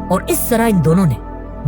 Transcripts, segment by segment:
اور اس طرح ان دونوں نے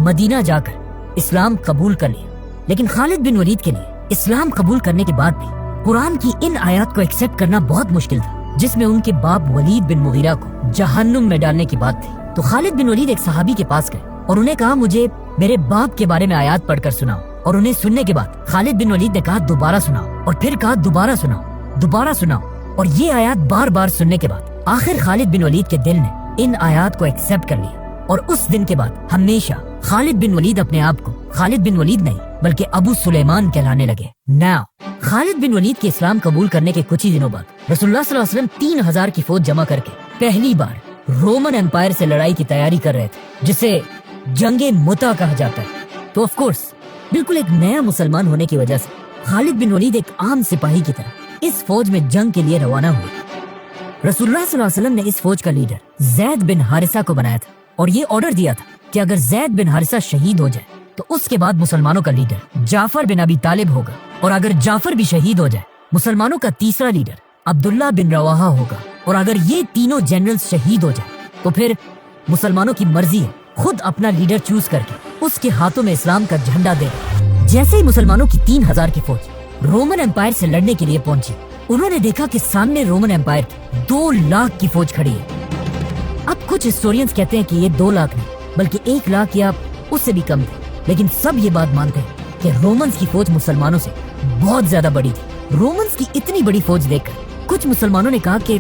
مدینہ جا کر اسلام قبول کر لیا۔ لیکن خالد بن ولید کے لیے اسلام قبول کرنے کے بعد بھی قرآن کی ان آیات کو ایکسپٹ کرنا بہت مشکل تھا جس میں ان کے باپ ولید بن مغیرہ کو جہنم میں ڈالنے کی بات تھی۔ تو خالد بن ولید ایک صحابی کے پاس گئے اور انہیں کہا مجھے میرے باپ کے بارے میں آیات پڑھ کر سناؤ، اور انہیں سننے کے بعد خالد بن ولید نے کہا دوبارہ سناؤ، اور پھر کہا دوبارہ سناؤ، دوبارہ سناؤ، اور یہ آیات بار بار سننے کے بعد آخر خالد بن ولید کے دل نے ان آیات کو ایکسپٹ کر لیا، اور اس دن کے بعد ہمیشہ خالد بن ولید اپنے آپ کو خالد بن ولید نہیں بلکہ ابو سلیمان کہلانے لگے۔ ناؤ خالد بن ولید کے اسلام قبول کرنے کے کچھ ہی دنوں بعد رسول اللہ صلی اللہ علیہ وسلم 3000 کی فوج جمع کر کے پہلی بار رومن امپائر سے لڑائی کی تیاری کر رہے تھے، جسے جنگ متا کہا جاتا ہے۔ تو آف کورس بالکل ایک نیا مسلمان ہونے کی وجہ سے خالد بن ولید ایک عام سپاہی کی طرح اس فوج میں جنگ کے لیے روانہ ہوئے۔ رسول اللہ صلی اللہ علیہ وسلم نے اس فوج کا لیڈر زید بن حارثہ کو بنایا تھا، اور یہ آرڈر دیا تھا کہ اگر زید بن حارثہ شہید ہو جائے تو اس کے بعد مسلمانوں کا لیڈر جعفر بن ابی طالب ہوگا، اور اگر جعفر بھی شہید ہو جائے مسلمانوں کا تیسرا لیڈر عبداللہ بن رواحہ ہوگا، اور اگر یہ تینوں جنرلز شہید ہو جائے تو پھر مسلمانوں کی مرضی ہے خود اپنا لیڈر چوز کر کے اس کے ہاتھوں میں اسلام کا جھنڈا دے گا۔ جیسے ہی مسلمانوں کی 3000 کی فوج رومن امپائر سے لڑنے کے لیے پہنچی، انہوں نے دیکھا کہ سامنے رومن امپائر کی 2 لاکھ کی فوج کھڑی ہے۔ اب کچھ ہسٹورینز کہتے ہیں کہ یہ 2 لاکھ نہیں بلکہ 1 لاکھ یا اس سے بھی کم تھے، لیکن سب یہ بات مانتے ہیں کہ رومنز کی فوج مسلمانوں سے بہت زیادہ بڑی تھی۔ رومنز کی اتنی بڑی فوج دیکھ کر کچھ مسلمانوں نے کہا کہ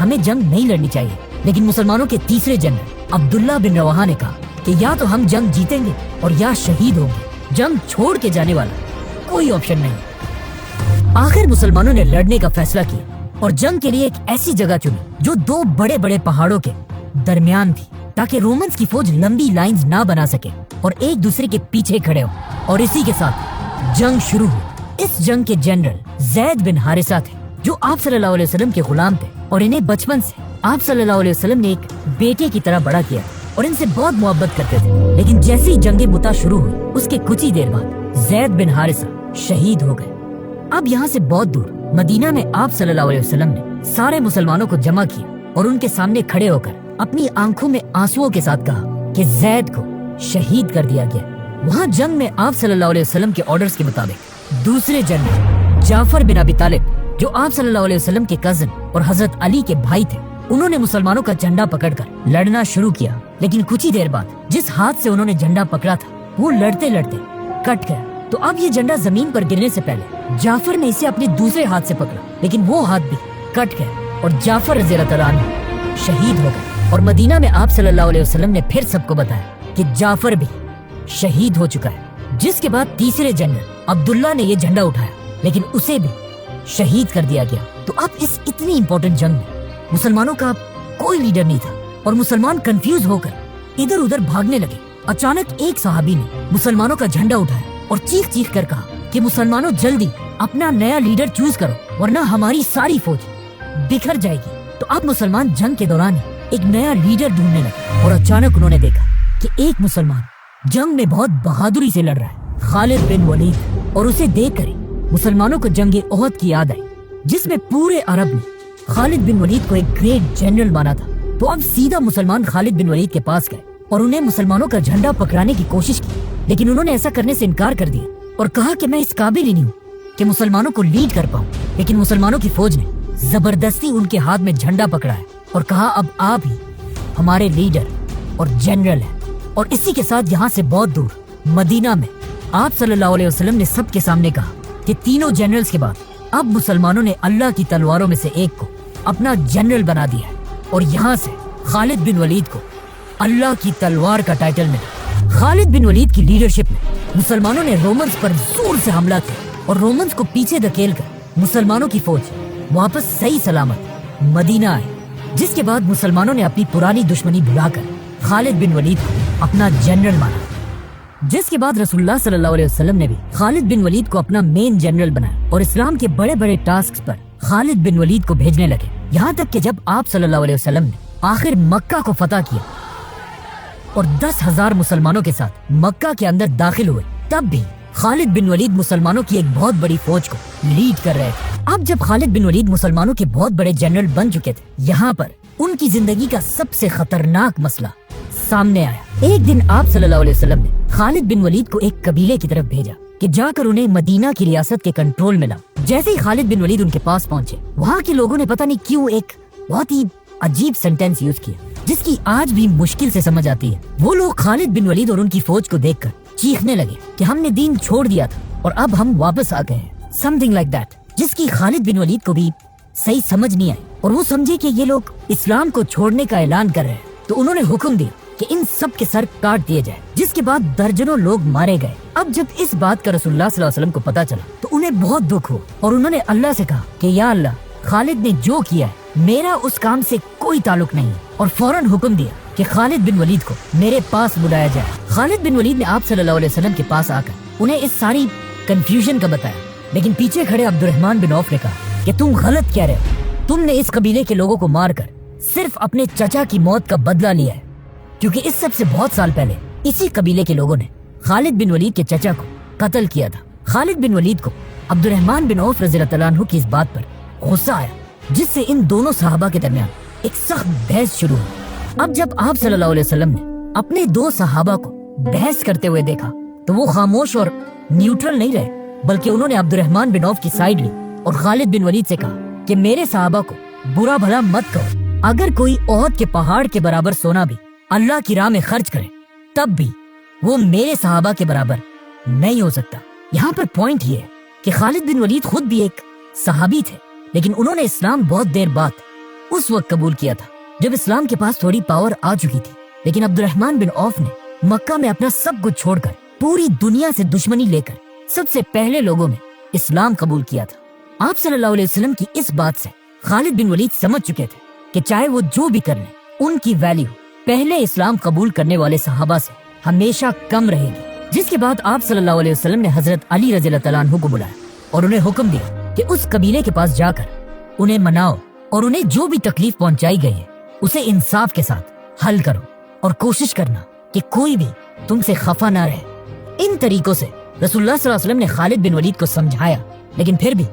ہمیں جنگ نہیں لڑنی چاہیے، لیکن مسلمانوں کے تیسرے جنرل عبداللہ بن رواحہ نے کہا کہ یا تو ہم جنگ جیتیں گے اور یا شہید ہوں گے، جنگ چھوڑ کے جانے والا کوئی آپشن نہیں۔ آخر مسلمانوں نے لڑنے کا فیصلہ کیا اور جنگ کے لیے ایک ایسی جگہ چنی جو 2 بڑے بڑے پہاڑوں کے درمیان تھی، تاکہ رومنز کی فوج لمبی لائنز نہ بنا سکے اور ایک دوسرے کے پیچھے کھڑے ہو، اور اسی کے ساتھ جنگ شروع ہوئی۔ اس جنگ کے جنرل زید بن حارثہ تھے جو آپ صلی اللہ علیہ وسلم کے غلام تھے، اور انہیں بچپن سے آپ صلی اللہ علیہ وسلم نے ایک بیٹے کی طرح بڑا کیا اور ان سے بہت محبت کرتے تھے۔ لیکن جیسے ہی جنگ متا شروع ہوئی اس کے کچھ ہی دیر بعد زید بن حارثہ شہید ہو گئے۔ اب یہاں سے بہت دور مدینہ میں آپ صلی اللہ علیہ وسلم نے سارے مسلمانوں کو جمع کیا اور ان کے سامنے کھڑے ہو کر اپنی آنکھوں میں آنسوؤں کے ساتھ کہا کہ زید کو شہید کر دیا گیا۔ وہاں جنگ میں آپ صلی اللہ علیہ وسلم کے آرڈرز کے مطابق دوسرے جنرل جعفر بن ابی طالب جو آپ صلی اللہ علیہ وسلم کے کزن اور حضرت علی کے بھائی تھے، انہوں نے مسلمانوں کا جھنڈا پکڑ کر لڑنا شروع کیا، لیکن کچھ ہی دیر بعد جس ہاتھ سے انہوں نے جھنڈا پکڑا تھا وہ لڑتے لڑتے کٹ گیا۔ تو اب یہ جھنڈا زمین پر گرنے سے پہلے جعفر نے اسے اپنے دوسرے ہاتھ سے پکڑا، لیکن وہ ہاتھ بھی کٹ گیا اور جعفر رضی اللہ تعالیٰ عنہ شہید ہو گئے۔ اور مدینہ میں آپ صلی اللہ علیہ وسلم نے پھر سب کو بتایا کہ جعفر بھی شہید ہو چکا ہے، جس کے بعد تیسرے جنرل عبداللہ نے یہ جھنڈا اٹھایا لیکن اسے بھی شہید کر دیا گیا۔ تو اب اس اتنی امپورٹنٹ جنگ میں مسلمانوں کا کوئی لیڈر نہیں تھا اور مسلمان کنفیوز ہو کر ادھر ادھر بھاگنے لگے۔ اچانک ایک صحابی نے مسلمانوں کا جھنڈا اٹھایا اور چیخ چیخ کر کہا کہ مسلمانوں جلدی اپنا نیا لیڈر چوز کرو ورنہ ہماری ساری فوج بکھر جائے گی۔ تو اب مسلمان جنگ کے دوران ایک نیا لیڈر ڈھونڈنے لگے اور اچانک انہوں نے دیکھا کہ ایک مسلمان جنگ میں بہت بہادری سے لڑ رہا ہے، خالد بن ولید، اور اسے دیکھ کر مسلمانوں کو جنگ احد کی یاد آئی جس میں پورے عرب نے خالد بن ولید کو ایک گریٹ جنرل مانا تھا۔ تو اب سیدھا مسلمان خالد بن ولید کے پاس گئے اور انہیں مسلمانوں کا جھنڈا پکڑانے کی کوشش کی، لیکن انہوں نے ایسا کرنے سے انکار کر دیا اور کہا کہ میں اس قابل ہی نہیں ہوں کہ مسلمانوں کو لیڈ کر پاؤں۔ لیکن مسلمانوں کی فوج نے زبردستی ان کے ہاتھ میں جھنڈا پکڑا ہے اور کہا اب آپ ہی ہمارے لیڈر اور جنرل ہیں۔ اور اسی کے ساتھ یہاں سے بہت دور مدینہ میں آپ صلی اللہ علیہ وسلم نے سب کے سامنے کہا کہ تینوں جنرلز کے بعد اب مسلمانوں نے اللہ کی تلواروں میں سے ایک کو اپنا جنرل بنا دیا ہے، اور یہاں سے خالد بن ولید کو اللہ کی تلوار کا ٹائٹل ملا۔ خالد بن ولید کی لیڈرشپ میں مسلمانوں نے رومنز پر زور سے حملہ کیا اور رومنز کو پیچھے دھکیل کر مسلمانوں کی فوج واپس صحیح سلامت مدینہ آئی، جس کے بعد مسلمانوں نے اپنی پرانی دشمنی بھلا کر خالد بن ولید کو اپنا جنرل مانا، جس کے بعد رسول اللہ صلی اللہ علیہ وسلم نے بھی خالد بن ولید کو اپنا مین جنرل بنایا اور اسلام کے بڑے بڑے ٹاسکس پر خالد بن ولید کو بھیجنے لگے، یہاں تک کہ جب آپ صلی اللہ علیہ وسلم نے آخر مکہ کو فتح کیا اور 10,000 مسلمانوں کے ساتھ مکہ کے اندر داخل ہوئے، تب بھی خالد بن ولید مسلمانوں کی ایک بہت بڑی فوج کو لیڈ کر رہے تھے۔ اب جب خالد بن ولید مسلمانوں کے بہت بڑے جنرل بن چکے تھے، یہاں پر ان کی زندگی کا سب سے خطرناک مسئلہ सामने आया। एक दिन आप सल्लल्लाहु अलैहि वसल्लम ने खालिद बिन वलीद को एक कबीले की तरफ भेजा कि जाकर उन्हें मदीना की रियासत के कंट्रोल में लाओ। जैसे ही खालिद बिन वलीद उनके पास पहुंचे, वहाँ के लोगों ने पता नहीं क्यों एक बहुत ही अजीब सेंटेंस यूज किया जिसकी आज भी मुश्किल से समझ आती है। वो लोग खालिद बिन वलीद और उनकी फौज को देखकर चीखने लगे कि हमने दीन छोड़ दिया था और अब हम वापस आ गए हैं, समथिंग लाइक दैट, जिसकी खालिद बिन वलीद को भी सही समझ नहीं आई और वो समझे कि ये लोग इस्लाम को छोड़ने का ऐलान कर रहे हैं। तो उन्होंने हुक्म दिया कि इन सब के सर काट दिए जाए, जिसके बाद दर्जनों लोग मारे गए। अब जब इस बात का रसूलुल्लाह सल्लल्लाहु अलैहि वसल्लम को पता चला तो उन्हें बहुत दुख हुआ और उन्होंने अल्लाह से कहा कि या अल्लाह, खालिद ने जो किया है मेरा उस काम से कोई ताल्लुक नहीं है, और फौरन हुक्म दिया कि खालिद बिन वलीद को मेरे पास बुलाया जाए। खालिद बिन वलीद ने आप सल्लल्लाहु अलैहि वसल्लम के पास आकर उन्हें इस सारी कंफ्यूजन का बताया, लेकिन पीछे खड़े अब्दुर्रहमान बिन औफ ने कहा कि तुम गलत कह रहे हो, तुमने इस कबीले के लोगों को मारकर सिर्फ अपने चचा की मौत का बदला लिया है, क्योंकि इस सब से बहुत साल पहले इसी कबीले के लोगों ने खालिद बिन वलीद के चचा को कत्ल किया था। खालिद बिन वलीद को अब्दुर्रहमान बिन औफ रज़ियल्लाहु तआला अन्हु की इस बात पर गुस्सा आया, जिससे इन दोनों सहाबा के दरमियान एक सख्त बहस शुरू हुई। अब जब आप सल्लल्लाहु अलैहि वसल्लम ने अपने दो सहाबा को बहस करते हुए देखा तो वो खामोश और न्यूट्रल नहीं रहे, बल्कि उन्होंने अब्दुर्रहमान बिन औफ की साइड ली और खालिद बिन वलीद से कहा कि मेरे सहाबा को बुरा भला मत कहो, अगर कोई ओहद के पहाड़ के बराबर सोना भी अल्लाह की राह में खर्च करे तब भी वो मेरे सहाबा के बराबर नहीं हो सकता। यहाँ पर पॉइंट ये है कि खालिद बिन वलीद खुद भी एक सहाबी थे, लेकिन उन्होंने इस्लाम बहुत देर बाद उस वक्त कबूल किया था जब इस्लाम के पास थोड़ी पावर आ चुकी थी। लेकिन अब्दुर्रहमान बिन औफ ने मक्का में अपना सब कुछ छोड़कर पूरी दुनिया से दुश्मनी लेकर सबसे पहले लोगों में इस्लाम कबूल किया था। आप सल्लल्लाहु अलैहि वसल्लम की इस बात से खालिद बिन वलीद समझ चुके थे कि चाहे वो जो भी कर लें, उनकी वैल्यू पहले इस्लाम कबूल करने वाले सहाबा से हमेशा कम रहेगी। जिसके बाद आप सल्लल्लाहु अलैहि वसल्लम ने हजरत अली रज़ियल्लाहु तआला अन्हु को बुलाया और उन्हें हुक्म दिया कि उस कबीले के पास जाकर उन्हें मनाओ और उन्हें जो भी तकलीफ पहुंचाई गई है उसे इंसाफ के साथ हल करो और कोशिश करना कि कोई भी तुमसे खफा ना रहे। इन तरीकों से रसूलुल्लाह सल्लल्लाहु अलैहि वसल्लम ने खालिद बिन वलीद को समझाया, लेकिन फिर भी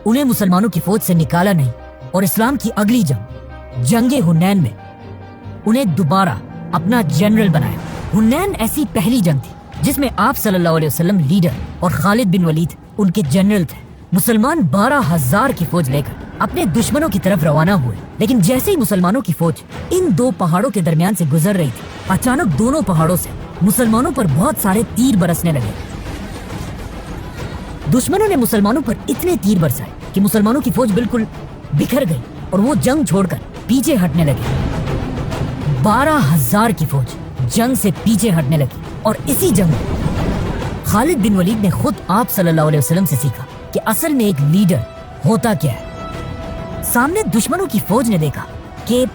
उन्हें मुसलमानों की फौज से निकाला नहीं और इस्लाम की अगली जंग हुनैन में उन्हें दोबारा अपना जनरल बनाया। हुनैन ऐसी पहली जंग थी जिसमें आप सल्लल्लाहु अलैहि वसल्लम लीडर और खालिद बिन वलीद उनके जनरल थे। मुसलमान 12,000 की फौज लेकर अपने दुश्मनों की तरफ रवाना हुए, लेकिन जैसे ही मुसलमानों की फौज इन दो पहाड़ों के दरमियान से गुजर रही थी, अचानक दोनों पहाड़ों से मुसलमानों पर बहुत सारे तीर बरसने लगे। दुश्मनों ने मुसलमानों पर इतने तीर बरसाए कि मुसलमानों की फौज बिल्कुल बिखर गई और वो जंग छोड़कर पीछे हटने लगे। 12,000 की फौज जंग से पीछे हटने लगी और इसी जंग में खालिद बिन वलीद ने खुद आप सल्लल्लाहु अलैहि वसल्लम से सीखा कि असल में एक लीडर होता क्या है। सामने दुश्मनों की फौज ने देखा कि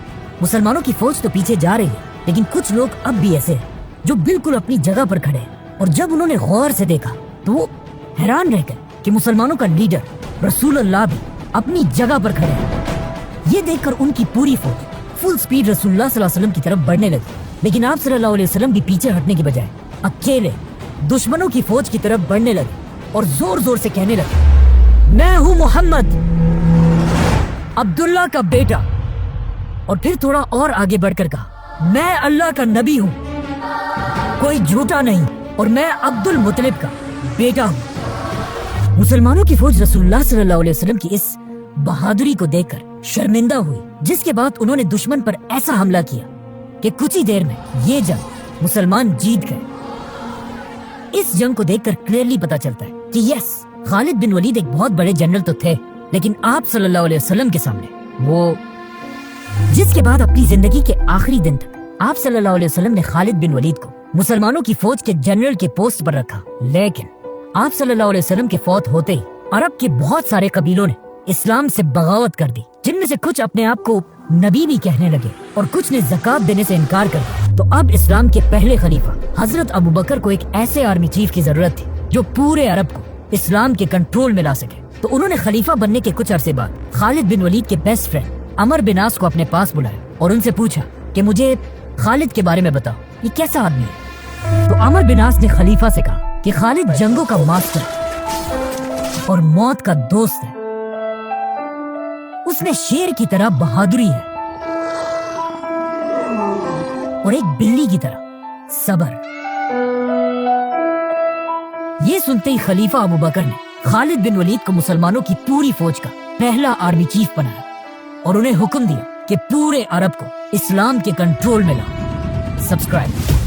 मुसलमानों की फौज तो पीछे जा रही है, लेकिन कुछ लोग अब भी ऐसे हैं जो बिल्कुल अपनी जगह पर खड़े हैं। और जब उन्होंने गौर से देखा तो वो हैरान रह गए कि मुसलमानों का लीडर रसूलुल्लाह भी अपनी जगह पर खड़े हैं। ये देखकर उनकी पूरी फौज फुल स्पीड रसूलुल्लाह सल्लल्लाहु अलैहि वसल्लम की तरफ बढ़ने लगी, लेकिन आप सल्लल्लाहु अलैहि वसल्लम भी पीछे हटने की बजाय अकेले दुश्मनों की फौज की तरफ बढ़ने लगे और जोर जोर से कहने लगे, मैं हूँ मोहम्मद, अब्दुल्ला का बेटा। और फिर थोड़ा और आगे बढ़कर कहा, मैं अल्लाह का नबी हूँ, कोई झूठा नहीं, और मैं अब्दुल मुत्तलिब का बेटा हूँ। मुसलमानों की फौज रसूलुल्लाह सल्लल्लाहु अलैहि वसल्लम की इस बहादुरी को देखकर शर्मिंदा हुई, जिसके बाद उन्होंने दुश्मन पर ऐसा हमला किया कि कुछ ही देर में ये जंग मुसलमान जीत गए। इस जंग को देखकर क्लियरली पता चलता है कि यस, खालिद बिन वलीद एक बहुत बड़े जनरल तो थे, लेकिन आप सल्लल्लाहु अलैहि वसल्लम के सामने वो, जिसके बाद अपनी जिंदगी के आखिरी दिन तक आप सल्लल्लाहु अलैहि वसल्लम ने खालिद बिन वलीद को मुसलमानों की फौज के जनरल के पोस्ट पर रखा। लेकिन आप सल्लल्लाहु अलैहि वसल्लम के फौत होते ही अरब के बहुत सारे कबीलों ने इस्लाम से बगावत कर दी, जिनमें से कुछ अपने आप को नबी भी कहने लगे और कुछ ने ज़कात देने से इनकार कर दिया। तो अब इस्लाम के पहले खलीफा हजरत अबू बकर को एक ऐसे आर्मी चीफ की जरूरत थी जो पूरे अरब को इस्लाम के कंट्रोल में ला सके। तो उन्होंने खलीफा बनने के कुछ अरसे बाद खालिद बिन वलीद के बेस्ट फ्रेंड अमर बिन आस को अपने पास बुलाया और उनसे पूछा कि मुझे खालिद के बारे में बताओ, ये कैसा आदमी है। तो अमर बिन आस ने खलीफा से कहा कि खालिद जंगों का मास्टर और मौत का दोस्त है, उसमें शेर की तरह बहादुरी है, और एक बिल्ली की तरह सबर। ये सुनते ही खलीफा अबू बकर ने खालिद बिन वलीद को मुसलमानों की पूरी फौज का पहला आर्मी चीफ बनाया और उन्हें हुक्म दिया कि पूरे अरब को इस्लाम के कंट्रोल में लाओ। सब्सक्राइब।